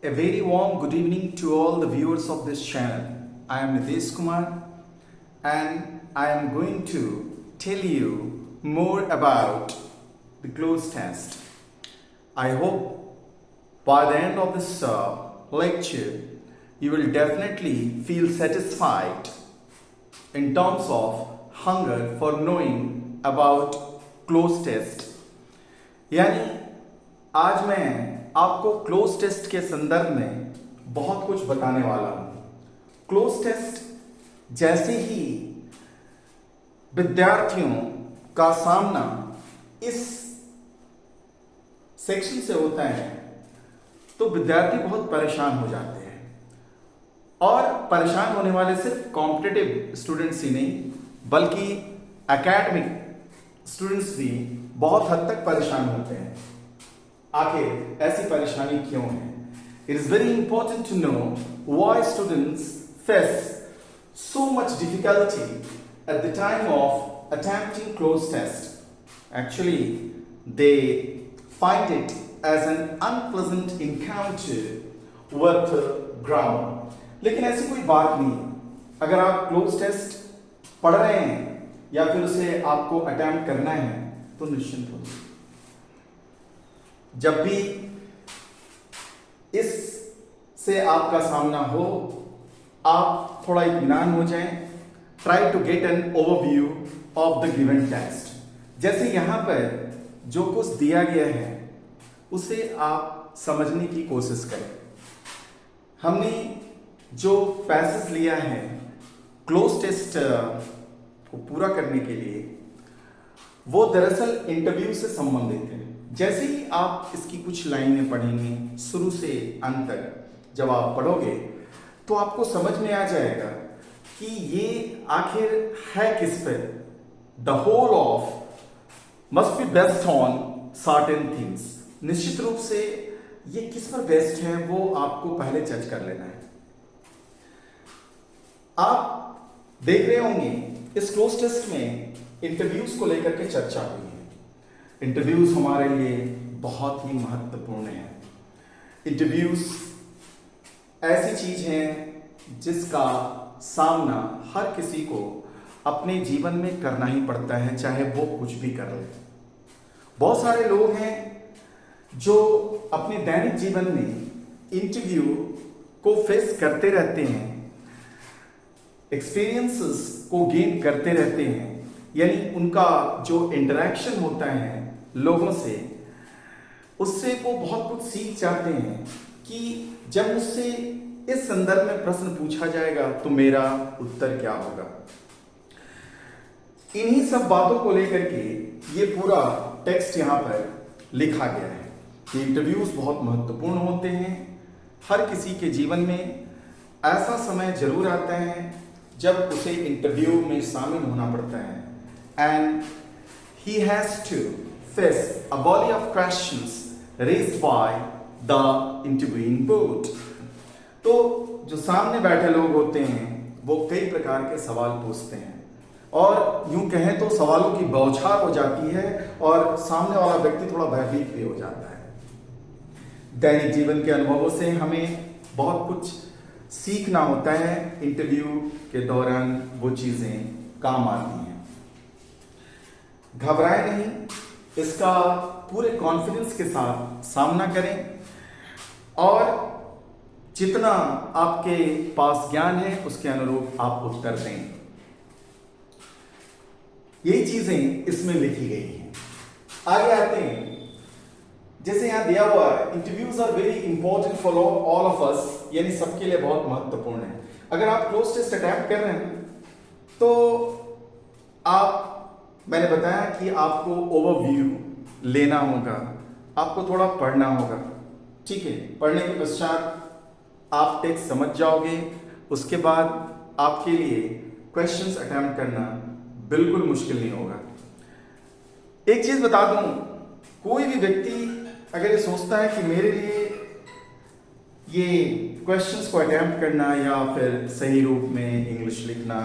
A very warm good evening to all the viewers of this channel. I am Nitesh Kumar and I am going to tell you more about the close test. I hope by the end of this lecture you will definitely feel satisfied in terms of hunger for knowing about close test. यानी आज मैं आपको cloze test के संदर्भ में बहुत कुछ बताने वाला हूं। क्लोज टेस्ट जैसे ही विद्यार्थियों का सामना इस सेक्शन से होता है तो विद्यार्थी बहुत परेशान हो जाते हैं और परेशान होने वाले सिर्फ कॉम्पिटिटिव स्टूडेंट्स ही नहीं बल्कि एकेडमिक स्टूडेंट्स भी बहुत हद तक परेशान होते हैं। आखिर ऐसी परेशानी क्यों है? It is very important to know why students face so much difficulty at the time of attempting close test. Actually, they find it as an unpleasant encounter with grammar. लेकिन ऐसी कोई बात नहीं है। अगर आप क्लोज टेस्ट पढ़ रहे हैं या फिर उसे आपको अटेम्प्ट करना है तो निश्चिंत हो। जब भी इस से आपका सामना हो आप थोड़ा इत्मीनान हो जाएं। Try to get an overview of the given text. जैसे यहां पर जो कुछ दिया गया है उसे आप समझने की कोशिश करें। हमने जो पैसेज लिया है क्लोज टेस्ट को पूरा करने के लिए वो दरअसल इंटरव्यू से संबंधित है। जैसे ही आप इसकी कुछ लाइनें पढ़ेंगे शुरू से अंत तक जब आप पढ़ोगे तो आपको समझ में आ जाएगा कि ये आखिर है किस पर। The whole of must be based on certain things. निश्चित रूप से ये किस पर बेस्ड है वो आपको पहले जज कर लेना है। आप देख रहे होंगे इस क्लोज टेस्ट में इंटरव्यूज को लेकर के चर्चा हुई है। इंटरव्यूज हमारे लिए बहुत ही महत्वपूर्ण है। इंटरव्यूज ऐसी चीज है जिसका सामना हर किसी को अपने जीवन में करना ही पड़ता है, चाहे वो कुछ भी कर ले। बहुत सारे लोग हैं जो अपने दैनिक जीवन में इंटरव्यू को फेस करते रहते हैं, एक्सपीरियंसेस को गेन करते रहते हैं। यानी उनका जो इंटरेक्शन होता है लोगों से उससे वो बहुत कुछ सीख जाते हैं कि जब मुझसे इस संदर्भ में प्रश्न पूछा जाएगा तो मेरा उत्तर क्या होगा। इन्हीं सब बातों को लेकर के ये पूरा टेक्स्ट यहां पर लिखा गया है कि इंटरव्यूज बहुत महत्वपूर्ण होते हैं। हर किसी के जीवन में ऐसा समय जरूर आता है जब उसे इंटरव्यू में शामिल होना पड़ता है and he has to face a volley of questions raised by the interviewing board. तो जो सामने बैठे लोग होते हैं वो कई प्रकार के सवाल पूछते हैं और यूं कहें तो सवालों की बौछार हो जाती है और सामने वाला व्यक्ति थोड़ा भयभीत भी हो जाता है। दैनिक जीवन के अनुभवों से हमें बहुत कुछ सीखना होता है। इंटरव्यू के दौरान वो चीजें काम आती हैं। घबराएं नहीं, इसका पूरे कॉन्फिडेंस के साथ सामना करें और जितना आपके पास ज्ञान है उसके अनुरूप आप उत्तर दें। यही चीजें इसमें लिखी गई हैं। आगे आते हैं। जैसे यहां दिया हुआ है interviews are very important for all of us, यानी सबके लिए बहुत महत्वपूर्ण है। अगर आप क्लोज टेस्ट अटेम्प्ट कर रहे हैं तो मैंने बताया कि आपको ओवरव्यू लेना होगा, आपको थोड़ा पढ़ना होगा। ठीक है, पढ़ने के पश्चात आप टेक्स्ट समझ जाओगे। उसके बाद आपके लिए क्वेश्चंस अटेम्प्ट करना बिल्कुल मुश्किल नहीं होगा। एक चीज बता दूं, कोई भी व्यक्ति अगर ये सोचता है कि मेरे लिए ये क्वेश्चंस को अटेम्प्ट करना या फिर सही रूप में इंग्लिश लिखना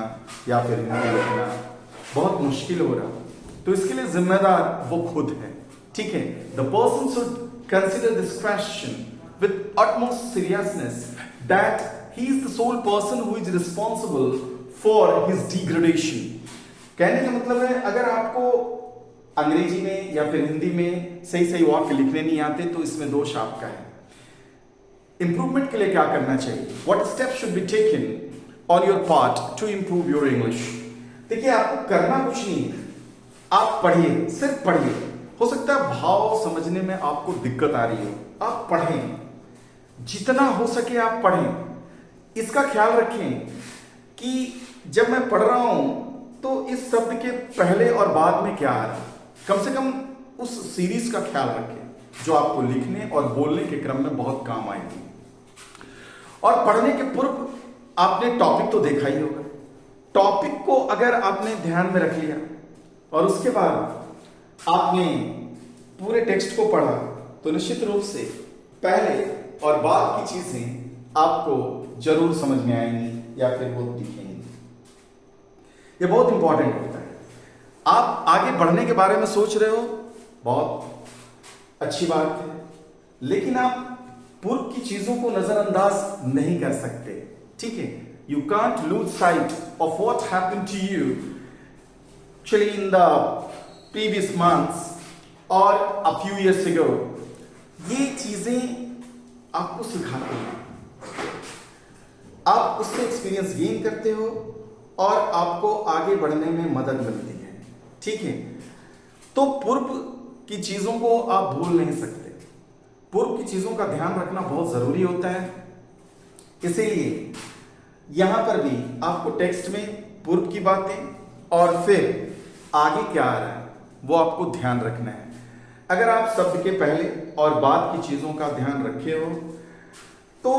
या फिर हिंदी लिखना बहुत मुश्किल हो रहा तो इसके लिए जिम्मेदार वो खुद है। ठीक है, the person should consider this question with utmost seriousness that he is the sole person who is responsible for his degradation. कहने का मतलब है अगर आपको अंग्रेजी में या फिर हिंदी में सही सही वाक्य लिखने नहीं आते तो इसमें दोष आपका है। इंप्रूवमेंट के लिए क्या करना चाहिए? What steps should be taken on your part to improve your English? देखिए आपको करना कुछ नहीं है, आप पढ़िए, सिर्फ पढ़िए। हो सकता है भाव समझने में आपको दिक्कत आ रही हो, आप पढ़ें, जितना हो सके आप पढ़ें। इसका ख्याल रखें कि जब मैं पढ़ रहा हूं तो इस शब्द के पहले और बाद में क्या आ रहा है, कम से कम उस सीरीज का ख्याल रखें जो आपको लिखने और बोलने के क्रम में बहुत काम आएगी। और पढ़ने के पूर्व आपने टॉपिक तो देखा ही होगा, टॉपिक को अगर आपने ध्यान में रख लिया और उसके बाद आपने पूरे टेक्स्ट को पढ़ा तो निश्चित रूप से पहले और बाद की चीजें आपको जरूर समझ में आएंगी या फिर वो दिखेंगी। ये बहुत इंपॉर्टेंट होता है। आप आगे बढ़ने के बारे में सोच रहे हो, बहुत अच्छी बात है, लेकिन आप पूर्व की चीजों को नजरअंदाज नहीं कर सकते। ठीक है, you can't lose sight of what happened to you actually in the previous months और अ फ्यू इयर्स अगो। ये चीजें आपको सिखाते हैं, आप उससे एक्सपीरियंस गेन करते हो और आपको आगे बढ़ने में मदद मिलती है। ठीक है, तो पूर्व की चीजों को आप भूल नहीं सकते, पूर्व की चीजों का ध्यान रखना बहुत जरूरी होता है। इसीलिए यहां पर भी आपको टेक्स्ट में पूर्व की बातें और फिर आगे क्या आ रहा है वो आपको ध्यान रखना है। अगर आप शब्द के पहले और बाद की चीजों का ध्यान रखे हो तो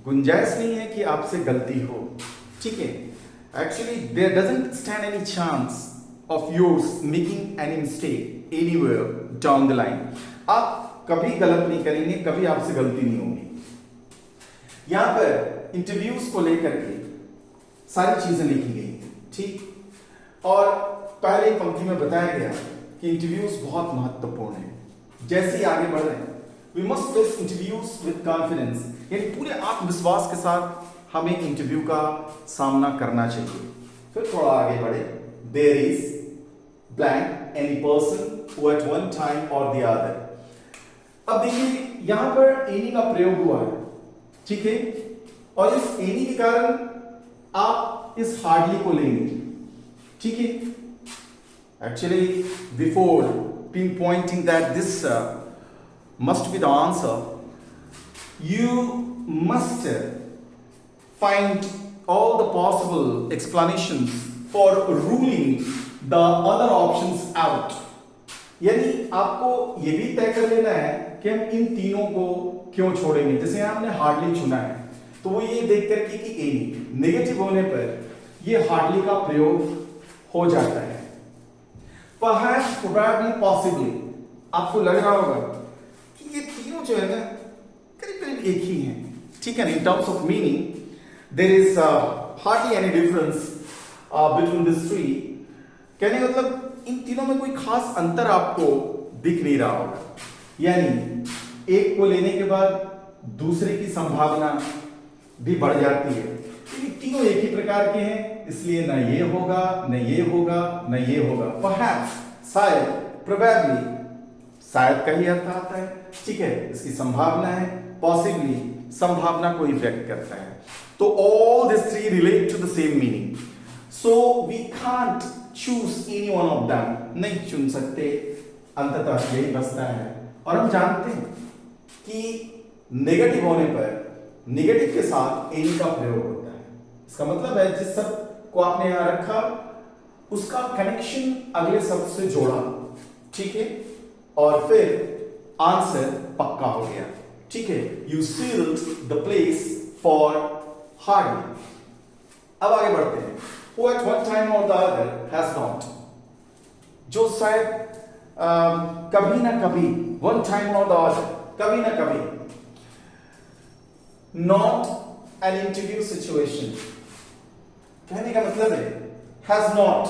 गुंजाइश नहीं है कि आपसे गलती हो। ठीक है, actually there doesn't stand any chance of yours making any mistake anywhere down the line. आप कभी गलत नहीं करेंगे, कभी आपसे गलती नहीं होगी। यहां पर इंटरव्यूज को लेकर के सारी चीजें लिखी गई हैं। ठीक, और पहले पंक्ति में बताया गया कि इंटरव्यूज बहुत महत्वपूर्ण है। जैसे ही आगे बढ़ रहे हैं, we must face interviews with confidence, यानी पूरे आत्मविश्वास के साथ हमें इंटरव्यू का सामना करना चाहिए। फिर थोड़ा आगे बढ़े, there is blank any person who at one time or the other. अब देखिए यहां पर एनी का प्रयोग हुआ है। ठीक है, और इस एनी के कारण आप इस हार्डली को लेंगे। ठीक है, actually before pinpointing that this must be the answer, you must find all the possible explanations for ruling the other options out. यानी आपको ये भी तय कर लेना है कि हम इन तीनों को क्यों छोड़ेंगे। जैसे आपने हार्डली चुना है तो वो ये देख करके कि एनी नेगेटिव होने पर ये हार्डली का प्रयोग हो जाता है। Perhaps, probably, possibly, आपको लग रहा होगा कि ये तीनों जो है ना करीब करीब एक ही हैं। ठीक है, in terms of meaning there is hardly any difference between this three. कहने का मतलब इन तीनों में कोई खास अंतर आपको दिख नहीं रहा होगा, यानी एक को लेने के बाद दूसरे की संभावना भी बढ़ जाती है। तीनों एक ही प्रकार के हैं, इसलिए ना ये होगा, न ये होगा, न ये होगा। Perhaps, शायद, probably, शायद का ही अर्थ आता है। ठीक है, इसकी संभावना है, possibly, संभावना को व्यक्त करता है। तो all these three relate to the same meaning. So we can't choose any one of them. नहीं चुन सकते, अंततः यही बचता है। और हम जानते हैं कि नेगेटिव होने पर नेगेटिव के साथ एनी का प्रयोग होता है। इसका मतलब है जिस शब्द को आपने यहां रखा उसका कनेक्शन अगले शब्द से जोड़ा। ठीक है, और फिर आंसर पक्का हो गया। ठीक है, you sealed the place for hardly. अब आगे बढ़ते हैं। Who at one time or the other has not, जो शायद कभी ना कभी, one time or the other, कभी ना कभी, not an interview situation, कहने का मतलब है has not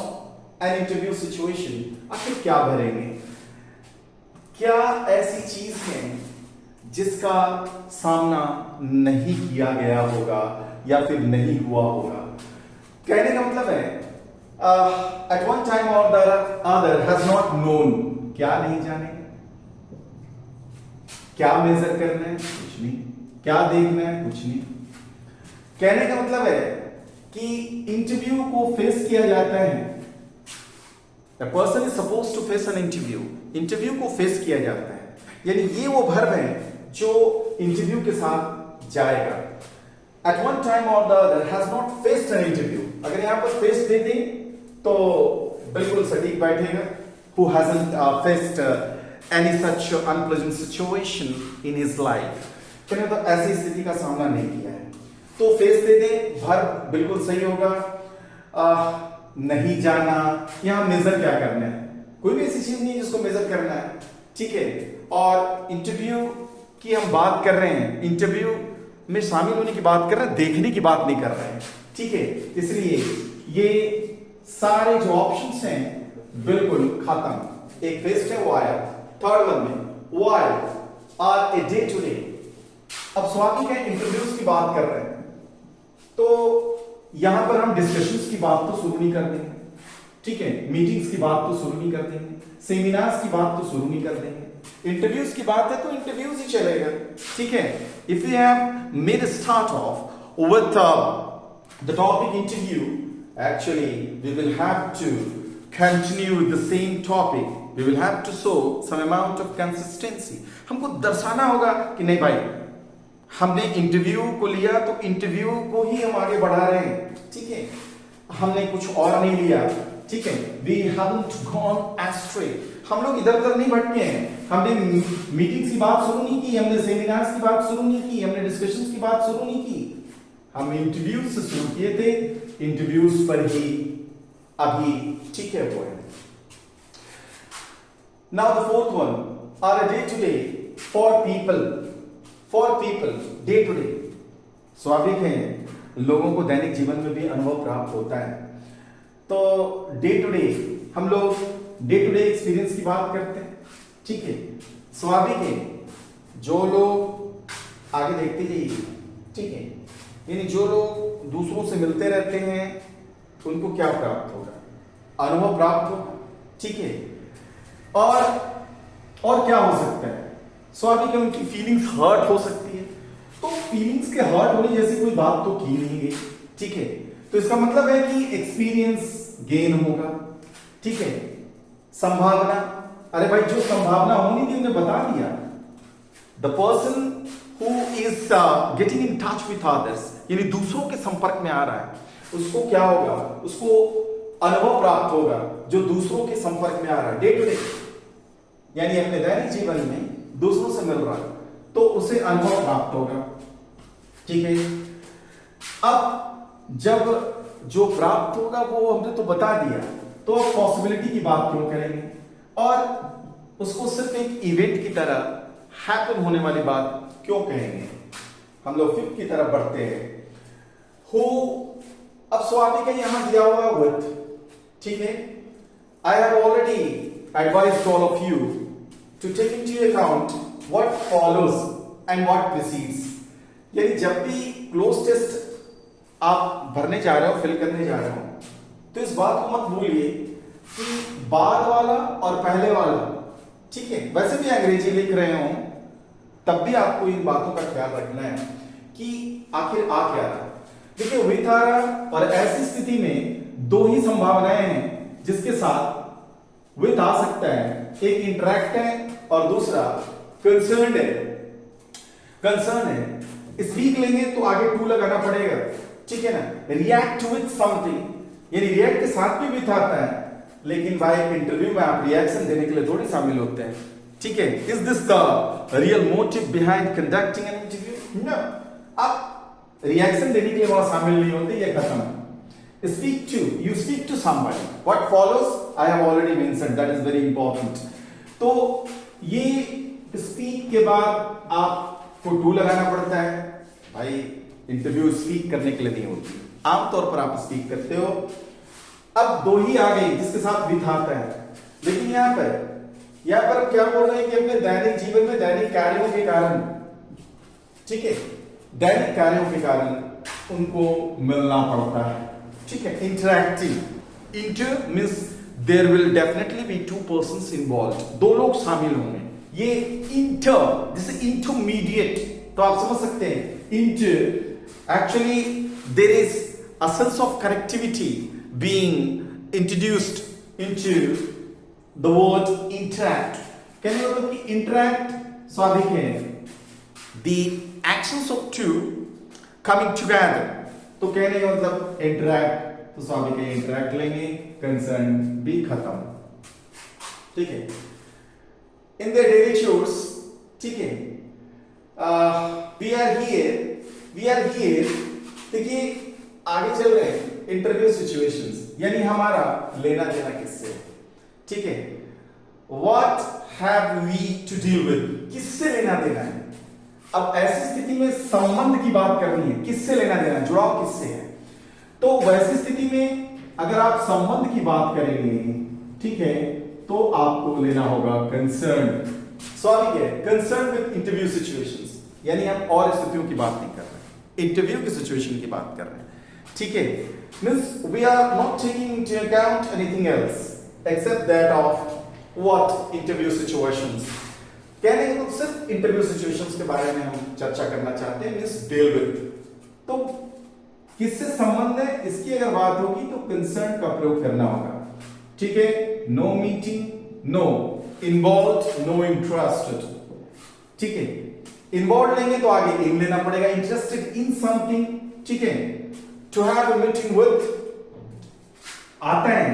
an interview situation। आखिर क्या भरेंगे? क्या ऐसी चीज है जिसका सामना नहीं किया गया होगा या फिर नहीं हुआ होगा। कहने का मतलब है eight one time or the other has not known, क्या नहीं जाने, क्या मेजर करना है, कुछ नहीं, क्या देखना है, कुछ नहीं। कहने का मतलब है कि इंटरव्यू को फेस किया जाता है, the person is suppose to face an interview, interview को फेस किया जाता है, यानी ये वो वर्ब है जो इंटरव्यू के साथ जाएगा। Eight one time or the other has not faced an interview, अगर यहां पर फेस दे दें तो बिल्कुल सटीक बैठेगा, who hasn't faced any such unpleasant situation in his life, कहने तो ऐसी स्थिति का सामना नहीं किया है, तो फेस दे दे, वर्ब बिल्कुल सही होगा। नहीं जाना, यहां मेजर क्या करना है, कोई भी ऐसी चीज नहीं है जिसको मेजर करना है, ठीक है। और इंटरव्यू की हम बात कर रहे हैं, इंटरव्यू में शामिल होने की बात कर रहे हैं, देखने की बात नहीं कर रहे हैं, ठीक है। इसलिए ये सारे जो ऑप्शंस हैं बिल्कुल खत्म। एक फेस्ट है वो आया, थर्ड वन में why are a day to day. अब स्वामी के इंटरव्यूज की बात कर रहे हैं तो यहां पर हम डिस्कशंस की बात तो शुरू नहीं कर देंगे, ठीक है, मीटिंग्स की बात तो शुरू नहीं कर देंगे, सेमिनार्स की बात तो शुरू नहीं कर देंगे, इंटरव्यूज की बात है तो इंटरव्यूज ही चलेगा, ठीक है। If you have made start of with the topic interview, actually we will have to continue the same topic, we will have to show some amount of consistency. हमको दर्शाना होगा कि नहीं भाई, हमने इंटरव्यू को लिया तो इंटरव्यू को ही हम आगे बढ़ा रहे हैं, ठीक है, हमने कुछ और नहीं लिया, ठीक है। वी हैवंट गॉन एस्ट्रे, हम लोग इधर उधर नहीं भटके हैं, हमने मीटिंग्स की बात शुरू नहीं की, हमने सेमिनार्स की बात शुरू नहीं की, हमने डिस्कशंस की बात शुरू नहीं की, हम इंटरव्यूज से शुरू किए थे, इंटरव्यूज पर ही अभी, ठीक है, वो है। Now the fourth one, are a day to day for people, for people day to day. स्वाभाविक है लोगों को दैनिक जीवन में भी अनुभव प्राप्त होता है, तो डे टू डे हम लोग डे टू डे एक्सपीरियंस की बात करते हैं, ठीक है। स्वाभाविक है जो लोग आगे देखते जाइए, ठीक है, यानी जो लोग दूसरों से मिलते रहते हैं उनको क्या प्राप्त होगा, अनुभव प्राप्त होगा, ठीक है। और क्या हो सकता है, स्वाभाविक है उनकी फीलिंग्स हर्ट हो सकती है, तो फीलिंग्स के हर्ट होने जैसी कोई बात तो की नहीं गई, ठीक है। तो इसका मतलब है कि एक्सपीरियंस गेन होगा, ठीक है। संभावना, अरे भाई जो संभावना होनी थी उन्हें बता दिया। The person who is getting in touch with others, यानी दूसरों के संपर्क में आ रहा है, उसको क्या होगा, उसको अनुभव प्राप्त होगा जो दूसरों के संपर्क में आ रहा है डे टू डे, यानी अपने दैनिक जीवन में दूसरों से मिल रहा है तो उसे अनुभव प्राप्त होगा, ठीक है। अब जब जो प्राप्त होगा वो हमने तो बता दिया, तो पॉसिबिलिटी की बात क्यों करेंगे और उसको सिर्फ एक इवेंट की तरह हैपन होने वाली बात क्यों कहेंगे। हम लोग फिफ्थ की तरफ बढ़ते हैं, हु, अब स्वाभाविक है यहां दिया हुआ विथ, ठीक है। I have already advised all of you to take into account what follows and what precedes, यानी जब भी क्लोज टेस्ट आप भरने जा रहे हो, फिल करने जा रहे हो, तो इस बात को मत भूलिए कि बाद वाला और पहले वाला, ठीक है, वैसे भी अंग्रेजी लिख रहे हो तब भी आपको इन बातों का ख्याल रखना है कि आखिर आ क्या रहा। देखिए विथ आ रहा, और ऐसी स्थिति में दो ही संभावनाएं हैं जिसके साथ विथ आ सकता है, एक इंटरैक्ट है और दूसरा कंसर्न्ड है। कंसर्न है, स्पीक लेंगे तो आगे टू लगाना पड़ेगा, ठीक है ना। रिएक्ट विथ समथिंग, यानी रिएक्ट के साथ भी विथ आता है, लेकिन भाई इंटरव्यू में आप रिएक्शन देने के लिए थोड़ी शामिल होते हैं, ठीक है। Is this the real motive behind conducting an interview? No, आप रिएक्शन देने के लिए वहां शामिल नहीं होते, ये खत्म। Speak to, you speak to somebody, what follows I have already mentioned, that is very important. तो ये स्पीक के बाद आपको टू लगाना पड़ता है, भाई इंटरव्यू स्पीक करने के लिए नहीं होती, आमतौर पर आप स्पीक करते हो। अब दो ही आ गई जिसके साथ विथ आता है, लेकिन यहां पर क्या बोल रहे हैं कि अपने दैनिक जीवन में दैनिक कार्यों के कारण ठीक है, दैनिक कार्यों के कारण उनको मिलना पड़ता है, ठीक है। Interactive, inter means there will definitely be two persons involve, दो लोग शामिल होंगे। ये इंटर जैसे इंटरमीडिएट, तो आप समझ सकते हैं inter actually there is a sense of connectivity being introduced into the word interact. कहने का मतलब कि इंटरैक्ट स्वाभाविक है, the actions of two coming together, तो कहने का मतलब इंटरैक्ट, तो स्वाभाविक है इंटरैक्ट लेंगे, कंसर्न भी खत्म, ठीक है। इन द डेली चोर्स, ठीक है, वी आर हियर, देखिए आगे चल रहे हैं इंटरव्यू सिचुएशंस, यानी हमारा लेना देना किससे, ठीक है। What have we to deal with, किससे लेना देना है। अब ऐसी स्थिति में संबंध की बात करनी है, किससे लेना देना, जुड़ाव किससे है। तो वैसी स्थिति में अगर आप संबंध की बात करेंगे, ठीक है, तो आपको लेना होगा कंसर्न। स्वाभाविक है, कंसर्न विद इंटरव्यू सिचुएशंस, यानी हम और स्थितियों की बात नहीं कर रहे, इंटरव्यू की सिचुएशन की बात कर रहे हैं, ठीक है। Means we are not taking into account anything else except that of what interview situations. कहने का मतलब सिर्फ इंटरव्यू सिचुएशंस के बारे में हम चर्चा करना चाहते हैं, मींस डील विद। तो किससे संबंध है, इसकी अगर बात होगी तो कंसर्न का प्रयोग करना होगा, ठीक है। No meeting, no involve, no interested, ठीक है। इन्वॉल्व लेंगे तो आगे इन लेना पड़ेगा, इंटरेस्टेड इन समथिंग, ठीक है। To have a meeting with आता है,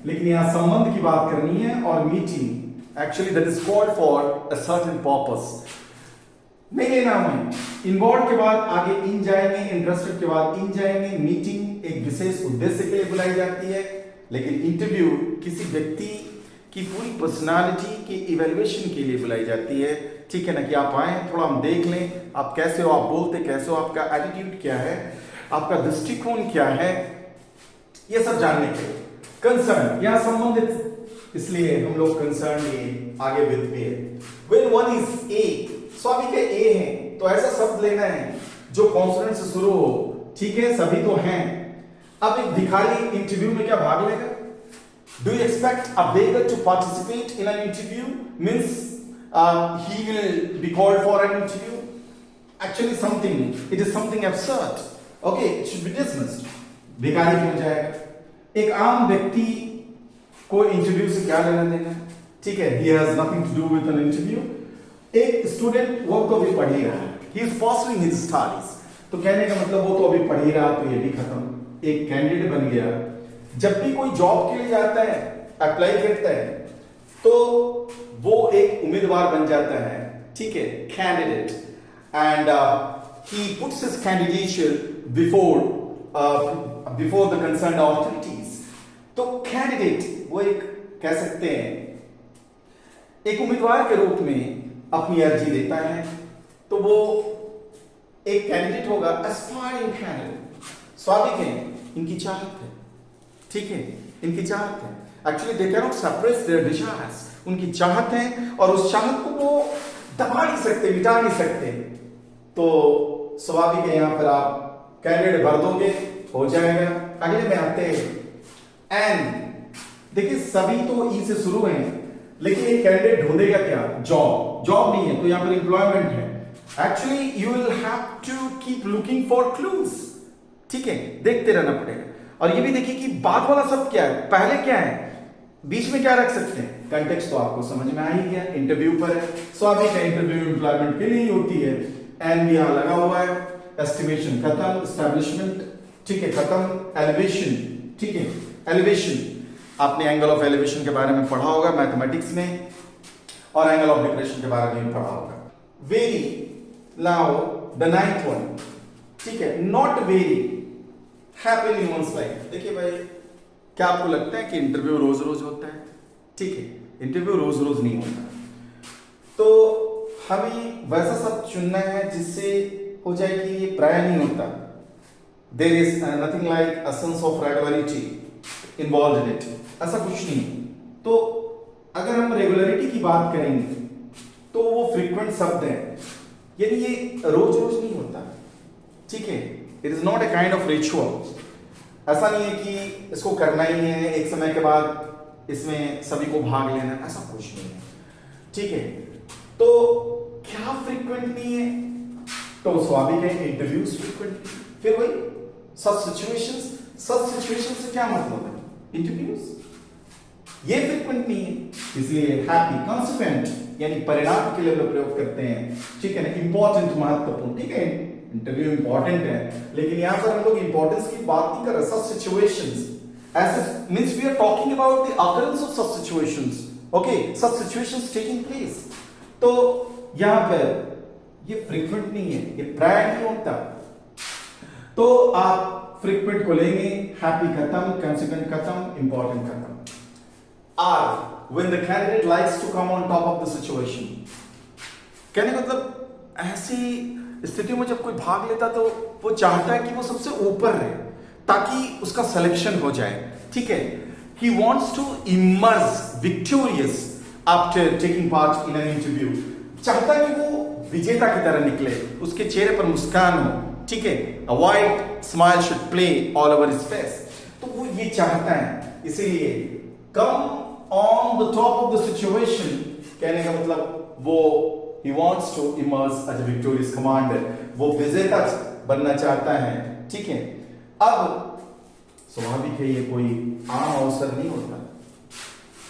लेकिन यहां संबंध की बात करनी है, और meeting actually that is called for a certain purpose, नहीं लेना हमें। इन्वॉल्व के बाद आगे इन जाएंगे, इंटरेस्टेड के बाद इन जाएंगे। मीटिंग एक विशेष उद्देश्य के लिए बुलाई जाती है, लेकिन इंटरव्यू किसी व्यक्ति की पूरी पर्सनालिटी के इवैल्यूएशन के लिए बुलाई जाती है, ठीक है ना, कि आप आए थोड़ा हम देख लें आप कैसे हो, आप बोलते कैसे हो, आपका एटीट्यूड क्या है, आपका दृष्टिकोण क्या है, ये सब जानने के लिए। कंसर्न यहां संबंधित, इसलिए हम लोग कंसर्न लिए आगे विद पे। व्हेन वन इज ए, स्वाभाविक है ए है, तो ऐसा शब्द लेना है जो कॉन्सोनेंट से शुरू हो, ठीक है, सभी तो हैं। अब एक भिखारी इंटरव्यू में क्या भाग लेगा? Do you expect a beggar to participate in an interview? Means he will be called for an interview? Actually it is something absurd. Okay, it should be dismissed. भिखारी क्यों जाएगा? एक आम व्यक्ति को इंटरव्यू से क्या लेना देना, ठीक है, he has nothing to do with an interview. एक स्टूडेंट वो तो अभी पढ़ ही रहा है, he is pursuing his studies, तो कहने का मतलब वो तो अभी पढ़ ही रहा, तो ये भी खत्म, एक कैंडिडेट बन गया। जब भी कोई जॉब के लिए जाता है, अप्लाई करता है, तो वो एक उम्मीदवार बन जाता है, ठीक है, candidate, and he puts his candidature before the concerned authorities. तो कैंडिडेट वो एक कह सकते हैं एक उम्मीदवार के रूप में अपनी अर्जी देता है, तो वो एक कैंडिडेट होगा, एस्पायरिंग कैंडिडेट। स्वाभाविक है, इनकी चाहत है, ठीक है, इनकी चाहत है। Actually they can not suppress their desires, उनकी चाहत है, और उस चाहत को वो दबा नहीं सकते, मिटा नहीं सकते। तो स्वाभाविक है, यहां पर आप कैंडिडेट भर दोगे, हो जाएगा। अगले में आते हैं एंड, देखिए सभी तो ई से शुरू हैं, लेकिन एक कैंडिडेट ढूंढेगा क्या? जॉब नहीं है, तो यहां पर एम्प्लॉयमेंट है। Actually you will have to keep looking for clues, ठीक है, देखते रहना पड़ेगा। और ये भी देखिए कि बाद वाला शब्द क्या है, पहले क्या है, बीच में क्या रख सकते हैं। कंटेक्स्ट तो आपको समझ में आ ही गया, इंटरव्यू पर है, स्वाभाविक है इंटरव्यू एम्प्लॉयमेंट के लिए होती है। एंड भी यहां लगा हुआ है, एस्टिमेशन खत्म, एस्टैब्लिशमेंट, ठीक है, खत्म, एलिवेशन, ठीक है, एलिवेशन आपने एंगल ऑफ एलिवेशन के बारे में पढ़ा होगा मैथमेटिक्स में, और एंगल ऑफ डिप्रेशन के बारे में पढ़ा होगा। Very, now the ninth one, ठीक है, not very happen in one's life. देखिए भाई, क्या आपको लगता है कि इंटरव्यू रोज रोज होता है? ठीक है, इंटरव्यू रोज रोज नहीं होता, तो हमें वैसा सब चुनना है जिससे हो जाए कि ये प्राय नहीं होता। There is nothing like a sense of regularity involved in it, ऐसा कुछ नहीं। तो अगर हम रेगुलरिटी की बात करेंगे तो वो फ्रीक्वेंट शब्द है, यानी ये रोज रोज नहीं होता, ठीक है। It is not a kind of ritual. ऐसा नहीं है कि इसको करना ही है, एक समय के बाद इसमें सभी को भाग लेना, ऐसा कुछ नहीं है, ठीक है। तो क्या फ्रीक्वेंट नहीं है, तो स्वाभाविक है इंटरव्यूज फ्रीक्वेंट। फिर वही सब सिचुएशंस से क्या मतलब है, इंटरव्यूज ये फ्रीक्वेंट नहीं है, इसलिए हैप्पी कॉन्सिक्वेंट यानी परिणाम के लिए लोग प्रयोग करते हैं, ठीक है ना। इंपॉर्टेंट महत्वपूर्ण, ठीक है, इंटरव्यू इंपॉर्टेंट है, लेकिन यहां पर हम लोग इंपॉर्टेंस की बात नहीं कर रहे। सच सिचुएशंस ऐसे means we are talking about the occurrence of such situations, okay, such situations taking place. तो यहां पर ये फ्रीक्वेंट नहीं है, ये प्राय नहीं होता। तो आप फ्रीक्वेंट को लेंगे, हैप्पी खत्म, कंसिक्वेंट खत्म, इंपॉर्टेंट खत्म। Or when the candidate likes to come on top of the situation, कहने का मतलब ऐसी स्थितियों में जब कोई भाग लेता तो वो चाहता है कि वो सबसे ऊपर रहे ताकि उसका सिलेक्शन हो जाए, ठीक है। He wants to emerge victorious after taking part in an interview, चाहता है कि वो विजेता की तरह निकले, उसके चेहरे पर मुस्कान हो, ठीक है। A wide smile should play all over his face, तो वो ये चाहता है, इसीलिए come on the top of the situation कहने का मतलब वो he wants to emerge as a victorious commander, वो विजेता बनना चाहता है, ठीक है। अब स्वाभाविक है ये कोई आम अवसर नहीं होता।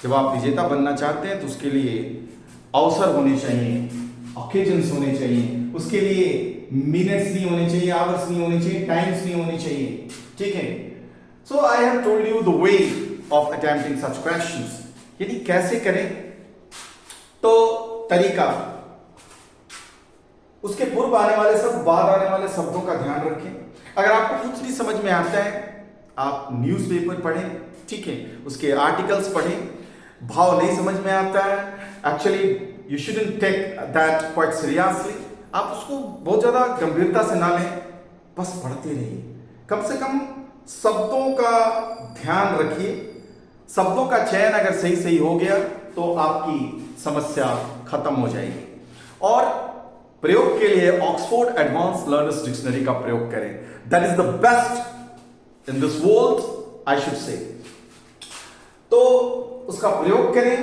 जब आप विजेता बनना चाहते हैं तो उसके लिए अवसर होने चाहिए, ऑकेजन्स होने चाहिए, उसके लिए मिनट्स नहीं होने चाहिए, आवर्स नहीं होने चाहिए, टाइम्स नहीं होने चाहिए, ठीक है। So I have told you the way of attempting such questions, यानी कैसे करें, तो तरीका, उसके पूर्व आने वाले सब बाद आने वाले शब्दों का ध्यान रखें। अगर आपको कुछ नहीं समझ में आता है, आप न्यूज़पेपर पढ़ें, ठीक है, उसके आर्टिकल्स पढ़ें। भाव नहीं समझ में आता है, actually you shouldn't take that quite seriously, आप उसको बहुत ज्यादा गंभीरता से ना लें, बस पढ़ते रहिए। कम से कम शब्दों का ध्यान रखिए, शब्दों का चयन अगर सही सही हो गया तो आपकी समस्या खत्म हो जाएगी। और प्रयोग के लिए ऑक्सफोर्ड एडवांस लर्नर्स डिक्शनरी का प्रयोग करें, that is the best in this world, I should say. तो उसका प्रयोग करें,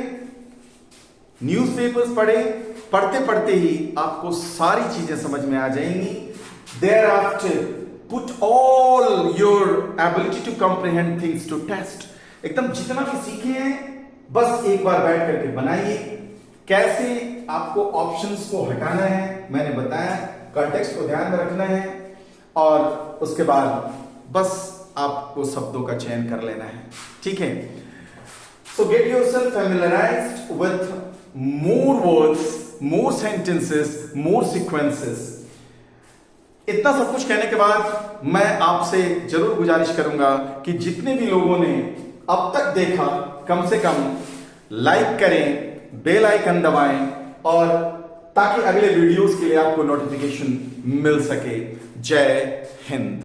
न्यूज़पेपर्स पढ़ें, पढ़ते पढ़ते ही आपको सारी चीजें समझ में आ जाएंगी। thereafter put all your ability to comprehend things to test, एकदम जितना भी सीखे हैं बस एक बार बैठ करके बनाइए। कैसे आपको ऑप्शंस को हटाना है मैंने बताया, कॉन्टेक्स्ट को ध्यान में रखना है, और उसके बाद बस आपको शब्दों का चयन कर लेना है, ठीक है। So get yourself familiarized with more words, more sentences, more sequences। इतना सब कुछ कहने के बाद मैं आपसे जरूर गुजारिश करूंगा कि जितने भी लोगों ने अब तक देखा कम से कम लाइक करें, बेल आइकन दबाएं, और ताकि अगले वीडियोस के लिए आपको नोटिफिकेशन मिल सके। जय हिंद।